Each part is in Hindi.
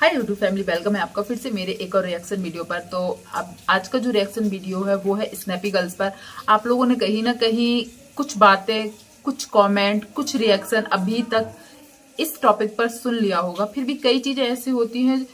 हाय यूट्यूब फैमिली, वेलकम है आपका फिर से मेरे एक और रिएक्शन वीडियो पर। तो अब आज का जो रिएक्शन वीडियो है वो है स्नैपी गर्ल्स पर। आप लोगों ने कहीं ना कहीं कुछ बातें, कुछ कमेंट, कुछ रिएक्शन अभी तक इस टॉपिक पर सुन लिया होगा। फिर भी कई चीजें ऐसी होती हैं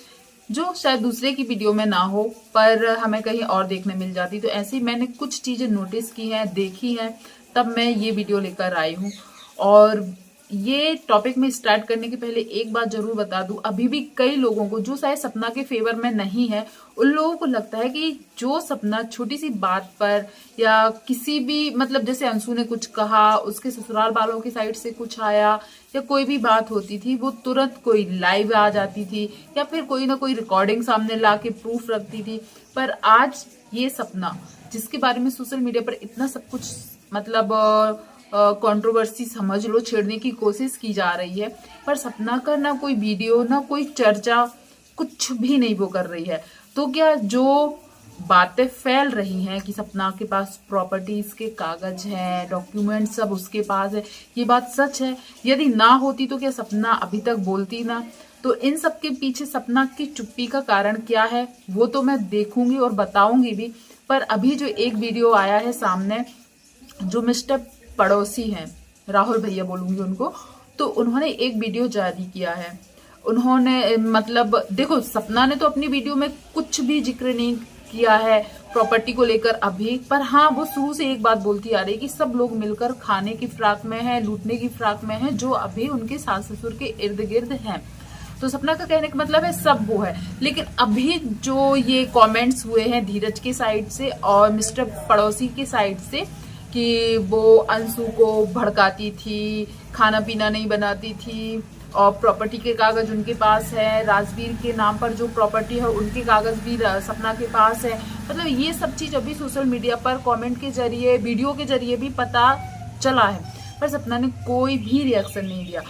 जो शायद दूसरे की वीडियो में ना हो पर हमें कहीं और देखने मिल जाती। तो ऐसे ही मैंने कुछ चीजें नोटिस की हैं, देखी हैं, तब मैं ये वीडियो लेकर आई हूँ। और ये टॉपिक में स्टार्ट करने के पहले एक बात जरूर बता दूं, अभी भी कई लोगों को जो शायद सपना के फेवर में नहीं है, उन लोगों को लगता है कि जो सपना छोटी सी बात पर या किसी भी मतलब जैसे अंशु ने कुछ कहा, उसके ससुराल वालों की साइड से कुछ आया या कोई भी बात होती थी, वो तुरंत कोई लाइव आ जाती थी या फिर कोई ना कोई रिकॉर्डिंग सामने ला के प्रूफ रखती थी। पर आज ये सपना जिसके बारे में सोशल मीडिया पर इतना सब कुछ मतलब कंट्रोवर्सी समझ लो छेड़ने की कोशिश की जा रही है, पर सपना का ना कोई वीडियो ना कोई चर्चा, कुछ भी नहीं वो कर रही है। तो क्या जो बातें फैल रही हैं कि सपना के पास प्रॉपर्टीज के कागज हैं, डॉक्यूमेंट सब उसके पास है, ये बात सच है? यदि ना होती तो क्या सपना अभी तक बोलती ना? तो इन सब के पीछे सपना की चुप्पी का कारण क्या है वो तो मैं देखूंगी और बताऊंगी भी। पर अभी जो एक वीडियो आया है सामने, जो मिस्टर पड़ोसी हैं, राहुल भैया बोलूंगी उनको, तो उन्होंने एक वीडियो जारी किया है। उन्होंने मतलब देखो, सपना ने तो अपनी वीडियो में कुछ भी जिक्र नहीं किया है प्रॉपर्टी को लेकर अभी, पर हाँ वो शुरू से एक बात बोलती आ रही है कि सब लोग मिलकर खाने की फिराक में है, लूटने की फिराक में है, जो अभी उनके सास ससुर के इर्द गिर्द हैं। तो सपना का कहने का मतलब है सब वो है। लेकिन अभी जो ये कमेंट्स हुए हैं धीरज की साइड से और मिस्टर पड़ोसी की साइड से कि वो अंशु को भड़काती थी, खाना पीना नहीं बनाती थी, और प्रॉपर्टी के कागज उनके पास है, राजवीर के नाम पर जो प्रॉपर्टी है उनके कागज भी सपना के पास है। मतलब ये सब चीज अभी सोशल मीडिया पर कमेंट के जरिए, वीडियो के जरिए भी पता चला है, पर सपना ने कोई भी रिएक्शन नहीं दिया।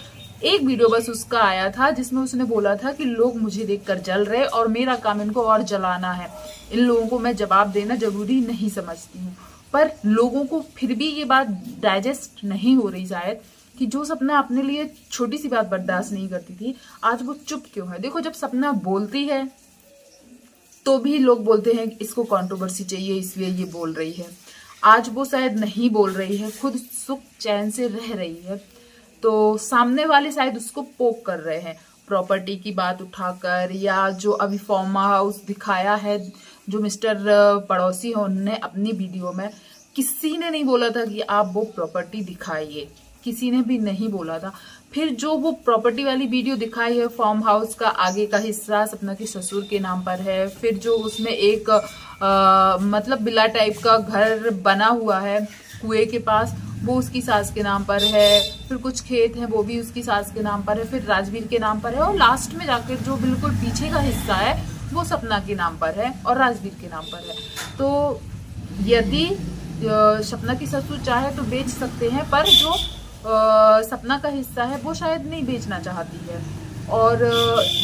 एक वीडियो बस उसका आया था जिसमें उसने बोला था कि लोग मुझे देखकर जल रहे और मेरा काम इनको और जलाना है, इन लोगों को मैं जवाब देना जरूरी नहीं समझती हूँ। पर लोगों को फिर भी ये बात डाइजेस्ट नहीं हो रही शायद कि जो सपना अपने लिए छोटी सी बात बर्दाश्त नहीं करती थी, आज वो चुप क्यों है। देखो, जब सपना बोलती है तो भी लोग बोलते हैं कि इसको कंट्रोवर्सी चाहिए इसलिए ये बोल रही है। आज वो शायद नहीं बोल रही है, खुद सुख चैन से रह रही है, तो सामने वाले शायद उसको पोक कर रहे हैं प्रॉपर्टी की बात उठाकर, या जो अभी फार्म हाउस दिखाया है जो मिस्टर पड़ोसी है उन्होंने अपनी वीडियो में, किसी ने नहीं बोला था कि आप वो प्रॉपर्टी दिखाइए, किसी ने भी नहीं बोला था। फिर जो वो प्रॉपर्टी वाली वीडियो दिखाई है, फार्म हाउस का आगे का हिस्सा सपना के ससुर के नाम पर है, फिर जो उसमें एक मतलब बिला टाइप का घर बना हुआ है कुएं के पास, वो उसकी सास के नाम पर है, फिर कुछ खेत हैं वो भी उसकी सास के नाम पर है, फिर राजवीर के नाम पर है, और लास्ट में जाकर जो बिल्कुल पीछे का हिस्सा है वो सपना के नाम पर है और राजवीर के नाम पर है। तो यदि सपना की ससुर चाहे तो बेच सकते हैं, पर जो सपना का हिस्सा है वो शायद नहीं बेचना चाहती है। और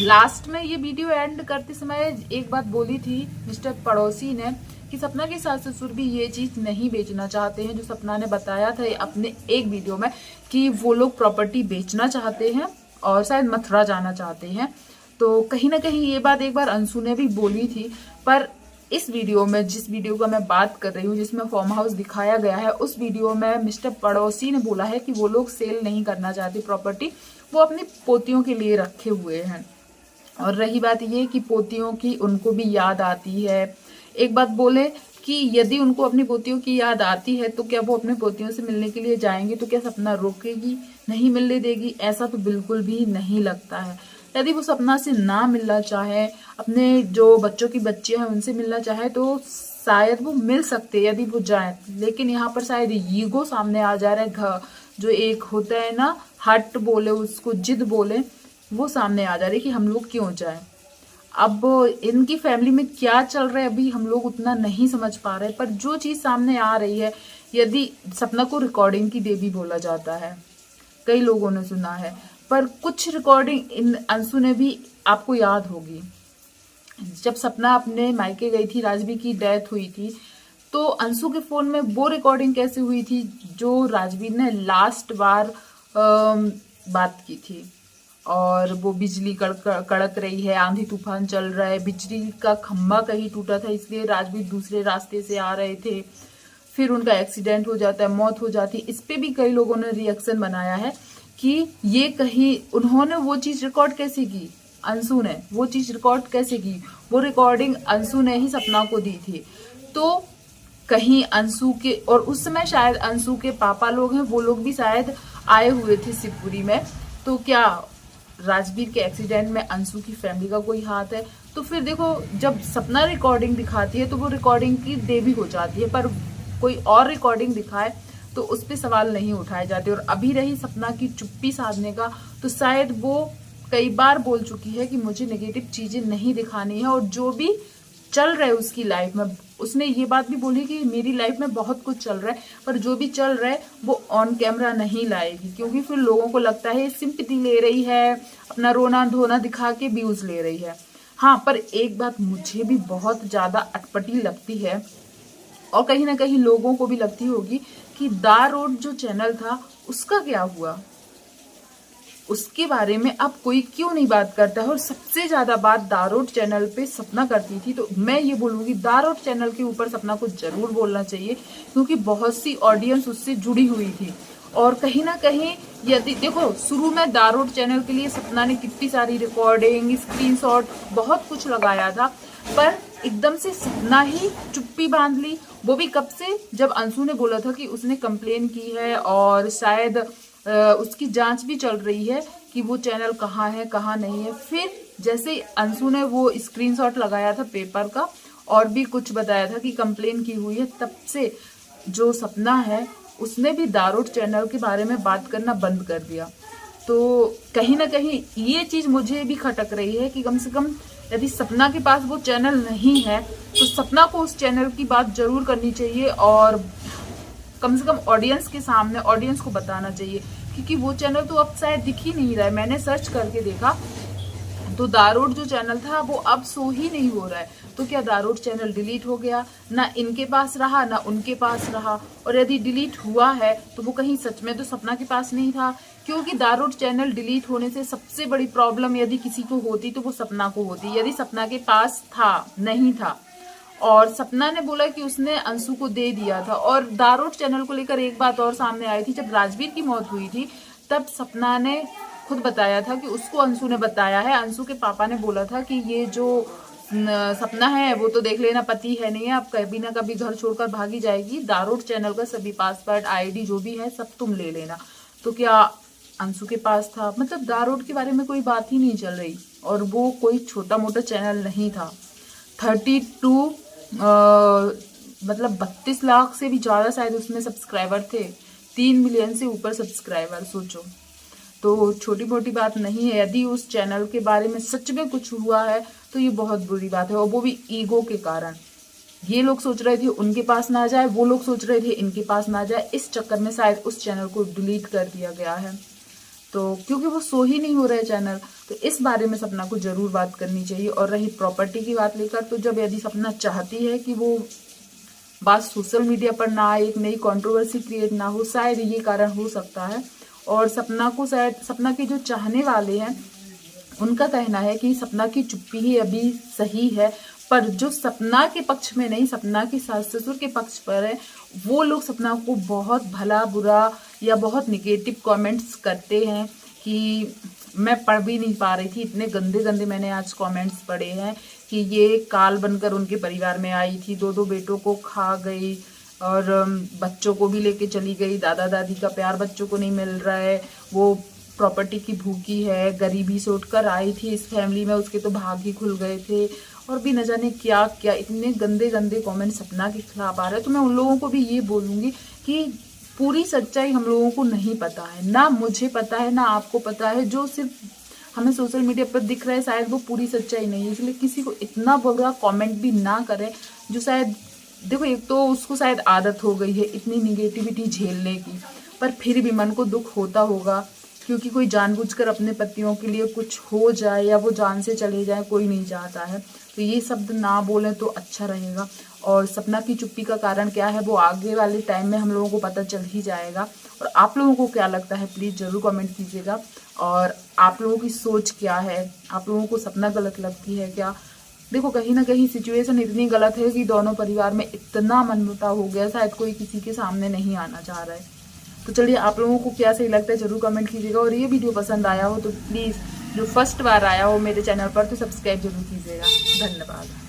लास्ट में ये वीडियो एंड करते समय एक बात बोली थी मिस्टर पड़ोसी ने कि सपना के सास ससुर भी ये चीज नहीं बेचना चाहते हैं, जो सपना ने बताया था अपने एक वीडियो में कि वो लोग प्रॉपर्टी बेचना चाहते हैं और शायद मथुरा जाना चाहते हैं। तो कहीं ना कहीं ये बात एक बार अंशु ने भी बोली थी, पर इस वीडियो में, जिस वीडियो का मैं बात कर रही हूँ जिसमें फार्म हाउस दिखाया गया है, उस वीडियो में मिस्टर पड़ोसी ने बोला है कि वो लोग सेल नहीं करना चाहते प्रॉपर्टी, वो अपनी पोतियों के लिए रखे हुए हैं। और रही बात ये कि पोतियों की उनको भी याद आती है, एक बात बोले कि यदि उनको अपनी पोतियों की याद आती है तो क्या वो अपने पोतियों से मिलने के लिए जाएंगे? तो क्या सपना रोकेगी, नहीं मिलने देगी? ऐसा तो बिल्कुल भी नहीं लगता है। यदि वो सपना से ना मिलना चाहे, अपने जो बच्चों की बच्चियां हैं उनसे मिलना चाहे, तो शायद वो मिल सकते यदि वो जाए। लेकिन यहाँ पर शायद ईगो सामने आ जा रहा है, जो एक होता है ना हट बोले उसको, जिद बोले, वो सामने आ जा रही है कि हम लोग क्यों जाए। अब इनकी फैमिली में क्या चल रहा है अभी हम लोग उतना नहीं समझ पा रहे, पर जो चीज सामने आ रही है, यदि सपना को रिकॉर्डिंग की देवी बोला जाता है, कई लोगों ने सुना है, पर कुछ रिकॉर्डिंग इन अंशु ने भी, आपको याद होगी जब सपना अपने मायके गई थी, राजवीर की डेथ हुई थी, तो अंशु के फोन में वो रिकॉर्डिंग कैसे हुई थी जो राजवीर ने लास्ट बार बात की थी। और वो बिजली कड़क रही है, आंधी तूफान चल रहा है, बिजली का खंभा कहीं टूटा था इसलिए राजवीर दूसरे रास्ते से आ रहे थे, फिर उनका एक्सीडेंट हो जाता है, मौत हो जाती है। इस पे भी कई लोगों ने रिएक्शन बनाया है कि ये कहीं उन्होंने वो चीज रिकॉर्ड कैसे की, अंशु ने वो चीज रिकॉर्ड कैसे की, वो रिकॉर्डिंग अंशु ने ही सपना को दी थी। तो कहीं अंशु के, और उस समय शायद अंशु के पापा लोग हैं, वो लोग भी शायद आए हुए थे शिवपुरी में। तो क्या राजवीर के एक्सीडेंट में अंशु की फैमिली का कोई हाथ है? तो फिर देखो, जब सपना रिकॉर्डिंग दिखाती है तो वो रिकॉर्डिंग की देवी हो जाती है, पर कोई और रिकॉर्डिंग दिखाए तो उस पर सवाल नहीं उठाए जाते। और अभी रही सपना की चुप्पी साधने का, तो शायद वो कई बार बोल चुकी है कि मुझे नेगेटिव चीजें नहीं दिखानी है, और जो भी चल रहा है उसकी लाइफ में, उसने ये बात भी बोली कि मेरी लाइफ में बहुत कुछ चल रहा है, पर जो भी चल रहा है वो ऑन कैमरा नहीं लाएगी, क्योंकि फिर लोगों को लगता है सिंपैथी ले रही है, अपना रोना धोना दिखा के व्यूज ले रही है। हाँ, पर एक बात मुझे भी बहुत ज्यादा अटपटी लगती है, और कहीं ना कहीं लोगों को भी लगती होगी, कि दा रोड जो चैनल था उसका क्या हुआ, उसके बारे में अब कोई क्यों नहीं बात करता है। और सबसे ज्यादा बात दारोड चैनल पे सपना करती थी, तो मैं ये बोलूंगी दारोड चैनल के ऊपर सपना को जरूर बोलना चाहिए, क्योंकि बहुत सी ऑडियंस उससे जुड़ी हुई थी। और कहीं ना कहीं यदि देखो, शुरू में दारोड चैनल के लिए सपना ने कितनी सारी रिकॉर्डिंग, स्क्रीनशॉट, बहुत कुछ लगाया था, पर एकदम से सपना ही चुप्पी बांध ली। वो भी कब से, जब अंशु ने बोला था कि उसने कंप्लेन की है और शायद उसकी जांच भी चल रही है कि वो चैनल कहाँ है कहाँ नहीं है। फिर जैसे अंशु ने वो स्क्रीनशॉट लगाया था पेपर का और भी कुछ बताया था कि कंप्लेन की हुई है, तब से जो सपना है उसने भी दारोड चैनल के बारे में बात करना बंद कर दिया। तो कहीं ना कहीं ये चीज मुझे भी खटक रही है कि कम से कम यदि सपना के पास वो चैनल नहीं है तो सपना को उस चैनल की बात जरूर करनी चाहिए, और कम से कम ऑडियंस के सामने ऑडियंस को बताना चाहिए, क्योंकि वो चैनल तो अब शायद दिख ही नहीं रहा है। मैंने सर्च करके देखा तो दारोड जो चैनल था वो अब शो ही नहीं हो रहा है। तो क्या दारोड चैनल डिलीट हो गया? ना इनके पास रहा ना उनके पास रहा, और यदि डिलीट हुआ है तो वो कहीं सच में तो सपना के पास नहीं था, क्योंकि दारोड चैनल डिलीट होने से सबसे बड़ी प्रॉब्लम यदि किसी को होती तो वो सपना को होती, यदि सपना के पास था नहीं था। और सपना ने बोला कि उसने अंशु को दे दिया था। और दारोड चैनल को लेकर एक बात और सामने आई थी, जब राजवीर की मौत हुई थी तब सपना ने खुद बताया था कि उसको अंशु ने बताया है, अंशु के पापा ने बोला था कि ये जो सपना है वो तो देख लेना पति है नहीं है, अब कभी ना कभी घर छोड़कर भागी जाएगी, दारोड चैनल का सभी पासवर्ड आईडी जो भी है सब तुम ले लेना। तो क्या अंशु के पास था? मतलब दारोड के बारे में कोई बात ही नहीं चल रही, और वो कोई छोटा मोटा चैनल नहीं था। 32 मतलब 32 लाख से भी ज्यादा शायद उसमें सब्सक्राइबर थे, 3 मिलियन से ऊपर सब्सक्राइबर, सोचो। तो छोटी मोटी बात नहीं है। यदि उस चैनल के बारे में सच में कुछ हुआ है तो ये बहुत बुरी बात है, और वो भी ईगो के कारण। ये लोग सोच रहे थे उनके पास ना जाए, वो लोग सोच रहे थे इनके पास ना जाए, इस चक्कर में शायद उस चैनल को डिलीट कर दिया गया है। तो क्योंकि वो शो ही नहीं हो रहा है चैनल, तो इस बारे में सपना को जरूर बात करनी चाहिए। और रही प्रॉपर्टी की बात लेकर, तो जब यदि सपना चाहती है कि वो बात सोशल मीडिया पर ना आए, एक नई कंट्रोवर्सी क्रिएट ना हो, शायद ये कारण हो सकता है। और सपना को शायद, सपना के जो चाहने वाले हैं उनका कहना है कि सपना की चुप्पी ही अभी सही है, पर जो सपना के पक्ष में नहीं, सपना के सास ससुर के पक्ष पर है, वो लोग सपना को बहुत भला बुरा या बहुत निगेटिव कमेंट्स करते हैं कि मैं पढ़ भी नहीं पा रही थी, इतने गंदे गंदे मैंने आज कमेंट्स पढ़े हैं कि ये काल बनकर उनके परिवार में आई थी, 2 बेटों को खा गई और बच्चों को भी लेके चली गई, दादा दादी का प्यार बच्चों को नहीं मिल रहा है, वो प्रॉपर्टी की भूखी है, गरीबी से उठकर आई थी इस फैमिली में, उसके तो भाग ही खुल गए थे, और भी न जाने क्या क्या इतने गंदे गंदे कमेंट सपना के खिलाफ आ रहे हैं। तो मैं उन लोगों को भी ये बोलूंगी कि पूरी सच्चाई हम लोगों को नहीं पता है, ना मुझे पता है ना आपको पता है, जो सिर्फ हमें सोशल मीडिया पर दिख रहा है शायद वो पूरी सच्चाई नहीं है। इसलिए किसी को इतना बुरा कमेंट भी ना करें, जो शायद देखो, एक तो उसको शायद आदत हो गई है इतनी निगेटिविटी झेलने की, पर फिर भी मन को दुख होता होगा क्योंकि कोई जानबूझकर अपने पतियों के लिए कुछ हो जाए या वो जान से चले जाए, कोई नहीं चाहता है। तो ये शब्द ना बोलें तो अच्छा रहेगा। और सपना की चुप्पी का कारण क्या है वो आगे वाले टाइम में हम लोगों को पता चल ही जाएगा। और आप लोगों को क्या लगता है प्लीज़ ज़रूर कमेंट कीजिएगा। और आप लोगों की सोच क्या है, आप लोगों को सपना गलत लगती है क्या? देखो कहीं ना कहीं सिचुएशन इतनी गलत है कि दोनों परिवार में इतना मनमुटाव हो गया, शायद कोई किसी के सामने नहीं आना चाह रहा है। तो चलिए आप लोगों को क्या सही लगता है जरूर कमेंट कीजिएगा। और ये वीडियो पसंद आया हो तो प्लीज़ जो फर्स्ट बार आया हो मेरे चैनल पर तो सब्सक्राइब जरूर कीजिएगा। धन्यवाद।